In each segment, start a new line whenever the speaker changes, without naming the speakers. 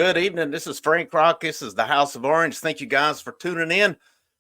Good evening. This is Frank Rock. This is the House of Orange. Thank you guys for tuning in.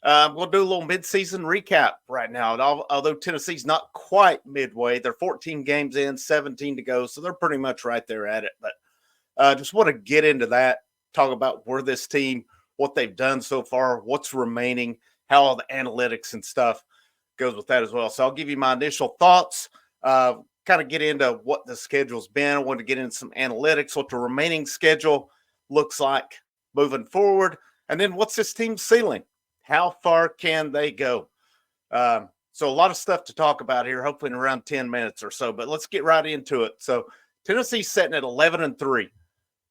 We'll do a little midseason recap right now. Although Tennessee's not quite midway, they're 14 games in, 17 to go, so they're pretty much right there at it. But just want to get into that, talk about where this team, what they've done so far, what's remaining, how all the analytics and stuff goes with that as well. So I'll give you my initial thoughts. Kind of get into what the schedule's been. I want to get into some analytics, what the remaining schedule looks like moving forward, and then what's this team's ceiling? How far can they go? So a lot of stuff to talk about here, hopefully in around 10 minutes or so, but let's get right into it. So Tennessee's sitting at 11-3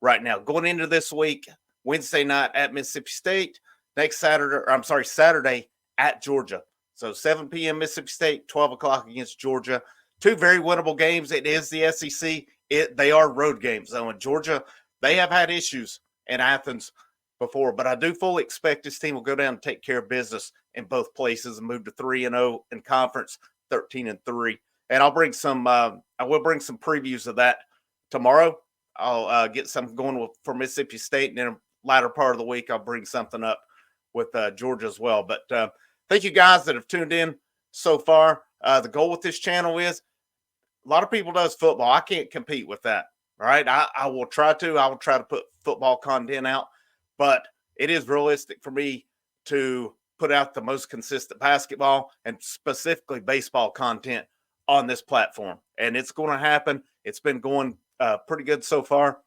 right now, going into this week, Wednesday night at Mississippi State, next Saturday at Georgia. So 7 p.m. Mississippi State, 12 o'clock against Georgia. Two very winnable games. It is the SEC. They are road games, though. In Georgia, they have had issues in Athens before, but I do fully expect this team will go down and take care of business in both places and move to 3-0 in conference, 13-3. And I will bring some previews of that tomorrow. I'll get something going for Mississippi State, and in the latter part of the week, I'll bring something up with Georgia as well. But thank you guys that have tuned in so far. The goal with this channel is a lot of people does football. I can't compete with that. All right. I will try to put football content out, but it is realistic for me to put out the most consistent basketball and specifically baseball content on this platform. And it's going to happen. It's been going pretty good so far.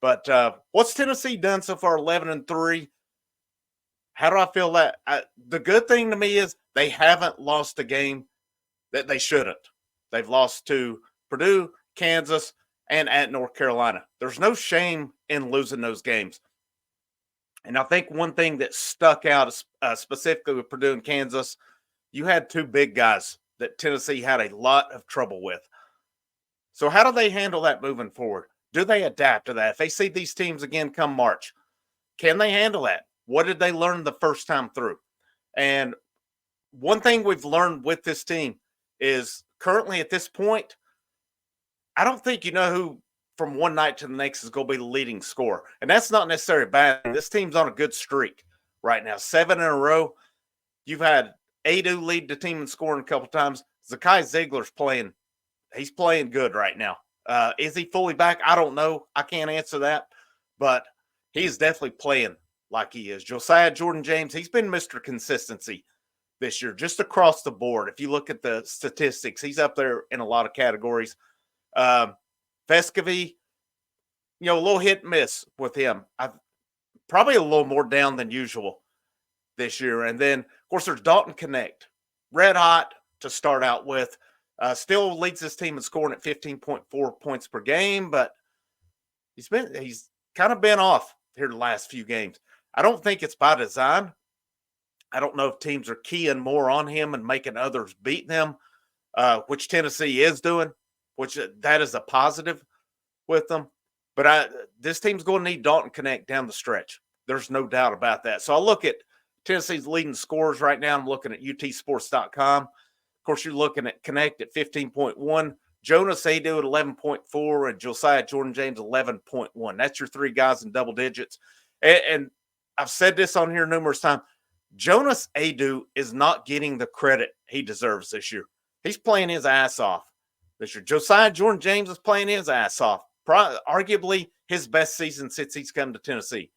But what's Tennessee done so far? 11-3. How do I feel that? The good thing to me is they haven't lost a game that they shouldn't. They've lost to Purdue, Kansas, and at North Carolina. There's no shame in losing those games. And I think one thing that stuck out specifically with Purdue and Kansas, you had two big guys that Tennessee had a lot of trouble with. So how do they handle that moving forward? Do they adapt to that? If they see these teams again come March, can they handle that? What did they learn the first time through? And one thing we've learned with this team is currently at this point, I don't think you know who from one night to the next is going to be the leading scorer. And that's not necessarily bad. This team's on a good streak right now. 7 in a row. You've had Adu lead the team in scoring a couple times. Zakai Ziegler's playing. He's playing good right now. Is he fully back? I don't know. I can't answer that. But he's definitely playing like he is. Josiah Jordan-James, he's been Mr. Consistency this year, just across the board. If you look at the statistics, he's up there in a lot of categories. Vescovy, a little hit and miss with him. I've probably a little more down than usual this year. And then, of course, there's Dalton Connect, red hot to start out with. Still leads this team in scoring at 15.4 points per game, but he's kind of been off here the last few games. I don't think it's by design. I don't know if teams are keying more on him and making others beat them, which Tennessee is doing, which that is a positive with them. But this team's going to need Dalton Connect down the stretch. There's no doubt about that. So I look at Tennessee's leading scorers right now. I'm looking at utsports.com. Of course, you're looking at Connect at 15.1, Jonas Adu at 11.4, and Josiah Jordan-James 11.1. That's your three guys in double digits. And I've said this on here numerous times. Jonas Adu is not getting the credit he deserves this year. He's playing his ass off this year. Josiah Jordan-James is playing his ass off. Arguably his best season since he's come to Tennessee.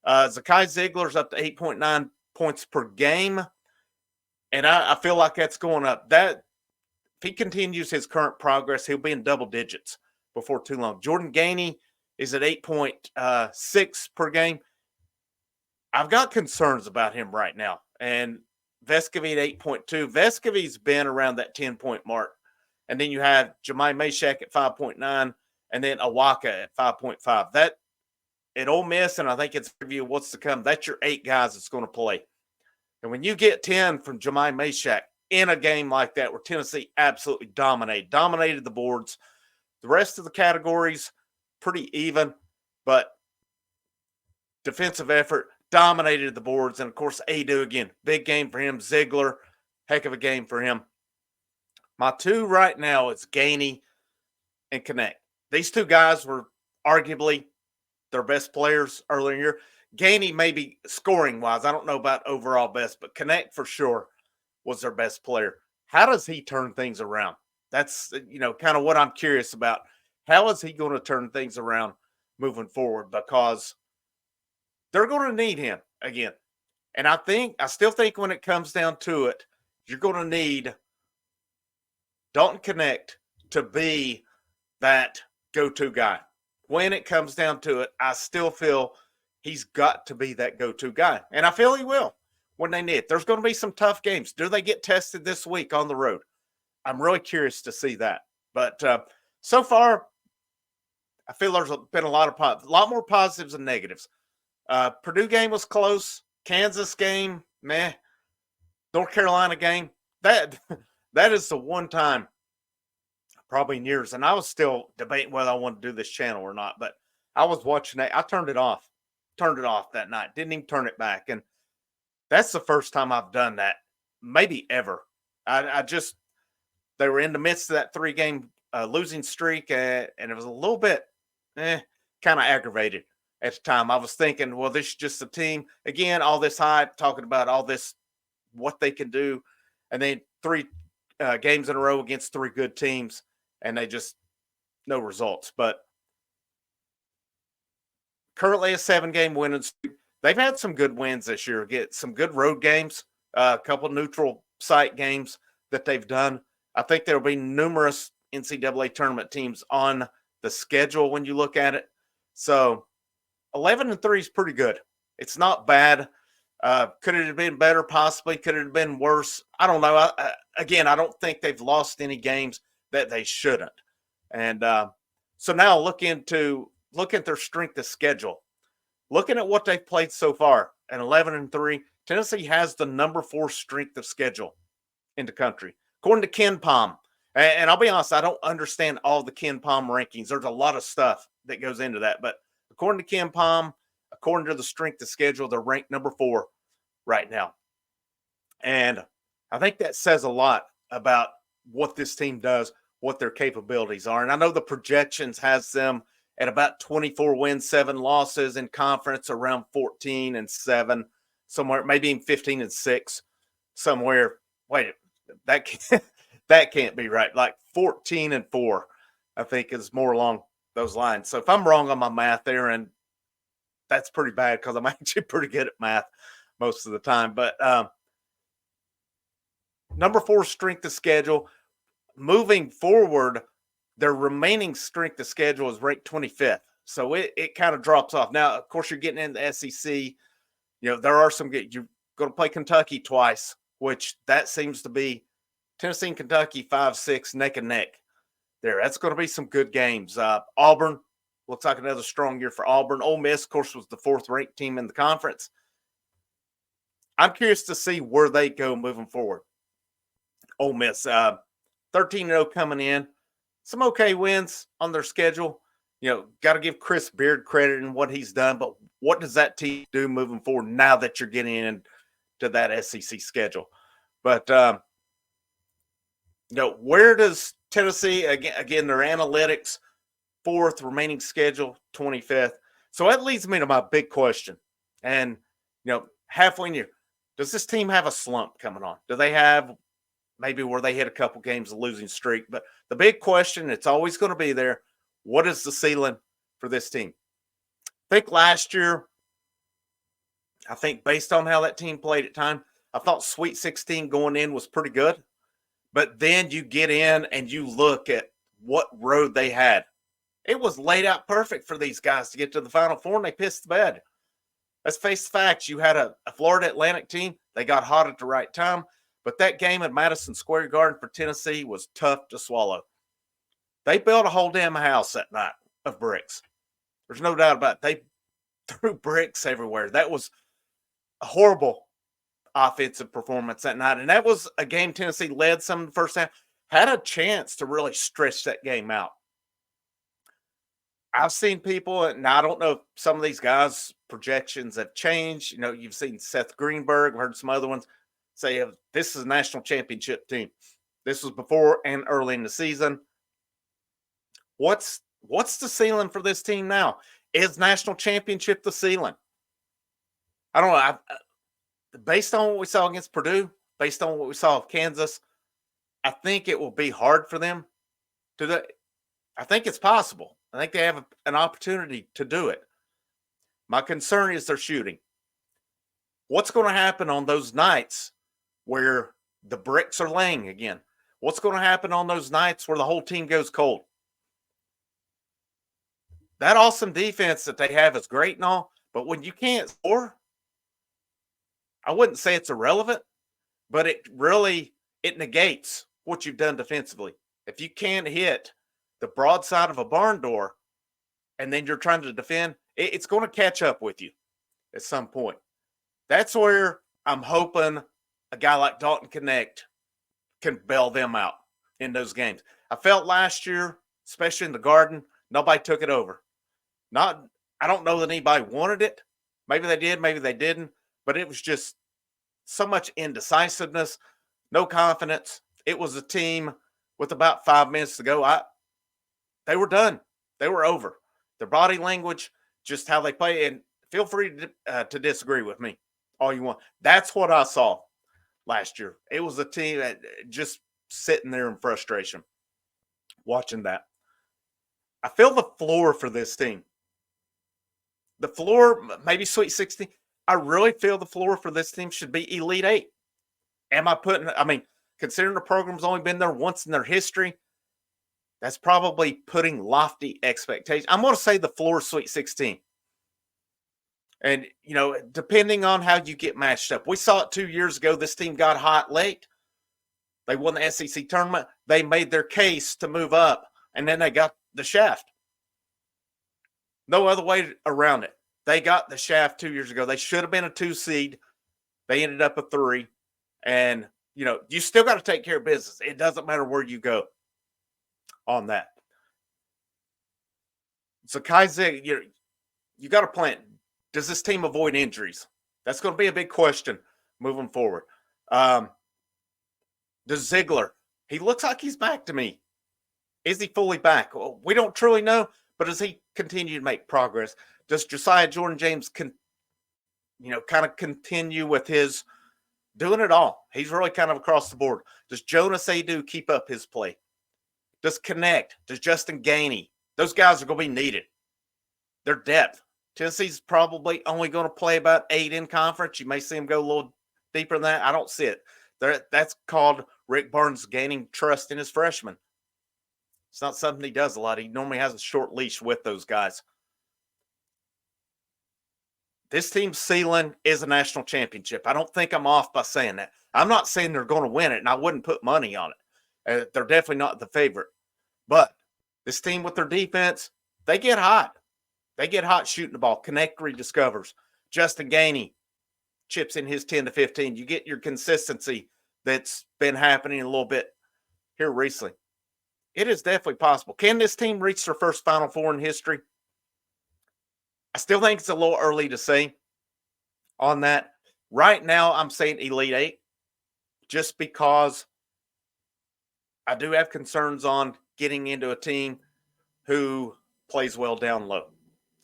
Zakai Ziegler's up to 8.9 points per game. And I feel like that's going up. That if he continues his current progress, he'll be in double digits before too long. Jordan Gainey is at 8.6 per game. I've got concerns about him right now. And Vescovy at 8.2. Vescovy's been around that 10-point mark. And then you have Jemai Mashak at 5.9 and then Awaka at 5.5. That at Ole Miss, and I think it's review what's to come, that's your 8 guys that's going to play. And when you get 10 from Jemai Mashak in a game like that where Tennessee absolutely dominated the boards, the rest of the categories pretty even, but defensive effort dominated the boards. And, of course, Adu again, big game for him. Ziegler, heck of a game for him. My two right now is Gainey and Connect. These two guys were arguably their best players earlier in the year. Gainey maybe scoring wise. I don't know about overall best, but Connect for sure was their best player. How does he turn things around? That's kind of what I'm curious about. How is he going to turn things around moving forward? Because they're going to need him again. And I still think when it comes down to it, you're going to need Dalton Connect to be that go-to guy. When it comes down to it, I still feel he's got to be that go-to guy. And I feel he will when they need it. There's going to be some tough games. Do they get tested this week on the road? I'm really curious to see that. But so far, I feel there's been a lot more positives than negatives. Purdue game was close. Kansas game, meh. North Carolina game, that is the one time probably in years. And I was still debating whether I wanted to do this channel or not. But I was watching it. I turned it off that night. Didn't even turn it back. And that's the first time I've done that, maybe ever. They were in the midst of that 3-game losing streak, and it was a little bit kind of aggravated at the time. I was thinking, well, this is just a team. Again, all this hype, talking about all this, what they can do. And then 3 games in a row against 3 good teams, and they just, no results. But currently a 7-game winning streak. They've had some good wins this year. Get some good road games, a couple neutral site games that they've done. I think there will be numerous NCAA tournament teams on the schedule when you look at it. So 11-3 is pretty good. It's not bad. Could it have been better? Possibly. Could it have been worse? I don't know. Again, I don't think they've lost any games that they shouldn't. And so now look at their strength of schedule. Looking at what they've played so far at 11-3, Tennessee has the number 4 strength of schedule in the country, according to Ken Palm. And I'll be honest, I don't understand all the Ken Palm rankings. There's a lot of stuff that goes into that. But according to Ken Palm, according to the strength of schedule, they're ranked number 4 right now. And I think that says a lot about what this team does, what their capabilities are. And I know the projections has them at about 24 wins, 7 losses in conference, around 14-7, somewhere, maybe even 15-6, somewhere. Wait, that can't be right. Like 14-4, I think is more along those lines. So if I'm wrong on my math there, and that's pretty bad because I'm actually pretty good at math most of the time. But number 4 strength of schedule. Moving forward, their remaining strength of schedule is ranked 25th. So it kind of drops off. Now, of course, you're getting in the SEC. There are some good. You're going to play Kentucky twice, which that seems to be Tennessee and Kentucky 5-6 neck and neck there. That's going to be some good games. Auburn looks like another strong year for Auburn. Ole Miss, of course, was the 4th ranked team in the conference. I'm curious to see where they go moving forward. Ole Miss, 13-0 coming in. Some okay wins on their schedule. Got to give Chris Beard credit in what he's done, but what does that team do moving forward now that you're getting into that SEC schedule? But, where does Tennessee, again, their analytics, 4th remaining schedule, 25th. So that leads me to my big question. And, halfway in the year, does this team have a slump coming on? Do they have maybe where they hit a couple games of losing streak? But the big question, it's always going to be there, what is the ceiling for this team? I think last year, based on how that team played at time, I thought Sweet 16 going in was pretty good. But then you get in and you look at what road they had. It was laid out perfect for these guys to get to the Final Four, and they pissed the bed. Let's face the facts. You had a Florida Atlantic team. They got hot at the right time. But that game at Madison Square Garden for Tennessee was tough to swallow. They built a whole damn house that night of bricks. There's no doubt about it. They threw bricks everywhere. That was a horrible offensive performance that night. And that was a game Tennessee led some in the first half, had a chance to really stretch that game out. I've seen people, and I don't know if some of these guys' projections have changed. You've seen Seth Greenberg, I've heard some other ones say this is a national championship team. This was before and early in the season. What's the ceiling for this team now? Is national championship the ceiling? I don't know. Based on what we saw against Purdue, based on what we saw of Kansas, I think it will be hard for them to do. I think it's possible. I think they have an opportunity to do it. My concern is their shooting. What's going to happen on those nights where the bricks are laying again? What's going to happen on those nights where the whole team goes cold? That awesome defense that they have is great and all, but when you can't score, I wouldn't say it's irrelevant, but it negates what you've done defensively. If you can't hit the broadside of a barn door and then you're trying to defend, it's going to catch up with you at some point. That's where I'm hoping a guy like Dalton Connect can bail them out in those games. I felt last year, especially in the Garden, nobody took it over. I don't know that anybody wanted it. Maybe they did, maybe they didn't, but it was just so much indecisiveness, no confidence. It was a team with about 5 minutes to go. They were done. They were over. Their body language, just how they play, and feel free to disagree with me all you want. That's what I saw last year. It was a team that just sitting there in frustration watching that. I feel the floor for this team. The floor, maybe Sweet 16. I really feel the floor for this team should be Elite 8. Considering the program's only been there once in their history, that's probably putting lofty expectations. I'm going to say the floor Sweet 16. And, depending on how you get matched up. We saw it 2 years ago. This team got hot late. They won the SEC tournament. They made their case to move up, and then they got the shaft. No other way around it. They got the shaft 2 years ago. They should have been a 2 seed. They ended up a 3. And, you still got to take care of business. It doesn't matter where you go on that. So, Kaiser, you got to plan. Does this team avoid injuries? That's going to be a big question moving forward. Does Ziegler? He looks like he's back to me. Is he fully back? Well, we don't truly know, but does he continue to make progress? Does Josiah Jordan-James kind of continue with his doing it all? He's really kind of across the board. Does Jonas Adu keep up his play? Does Connect? Does Justin Gainey? Those guys are going to be needed. Their depth. Tennessee's probably only going to play about 8 in conference. You may see them go a little deeper than that. I don't see it. That's called Rick Barnes gaining trust in his freshmen. It's not something he does a lot. He normally has a short leash with those guys. This team's ceiling is a national championship. I don't think I'm off by saying that. I'm not saying they're going to win it, and I wouldn't put money on it. They're definitely not the favorite. But this team with their defense, they get hot. They get hot shooting the ball. Connect rediscovers. Justin Gainey chips in his 10 to 15. You get your consistency that's been happening a little bit here recently. It is definitely possible. Can this team reach their first Final Four in history? I still think it's a little early to say on that. Right now, I'm saying Elite 8 just because I do have concerns on getting into a team who plays well down low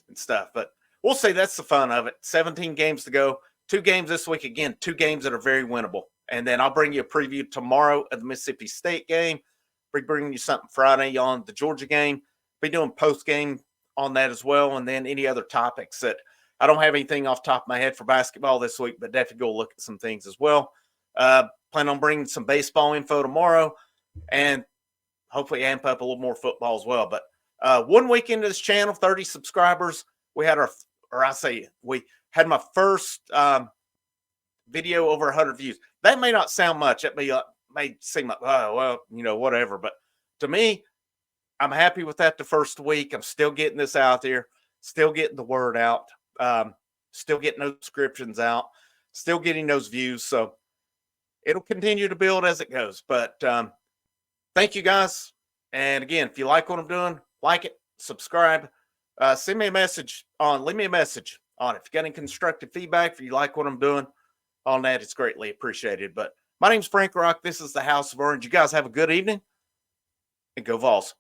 and stuff. But we'll say that's the fun of it. 17 games to go. 2 games this week. Again, 2 games that are very winnable. And then I'll bring you a preview tomorrow of the Mississippi State game. Be bringing you something Friday on the Georgia game. Be doing post-game on that as well. And then any other topics that I don't have anything off the top of my head for basketball this week, but definitely go look at some things as well. Plan on bringing some baseball info tomorrow and hopefully amp up a little more football as well. But 1 week into this channel, 30 subscribers. We had we had my first video over 100 views. That may not sound much. It may seem like, oh, well, whatever. But to me, I'm happy with that the first week. I'm still getting this out there, still getting the word out, still getting those subscriptions out, still getting those views. So it'll continue to build as it goes. But thank you guys. And again, if you like what I'm doing, like it, subscribe, leave me a message on it. If you got any constructive feedback, if you like what I'm doing on that, it's greatly appreciated. But my name's Frank Rock. This is the House of Orange. You guys have a good evening and go Vols.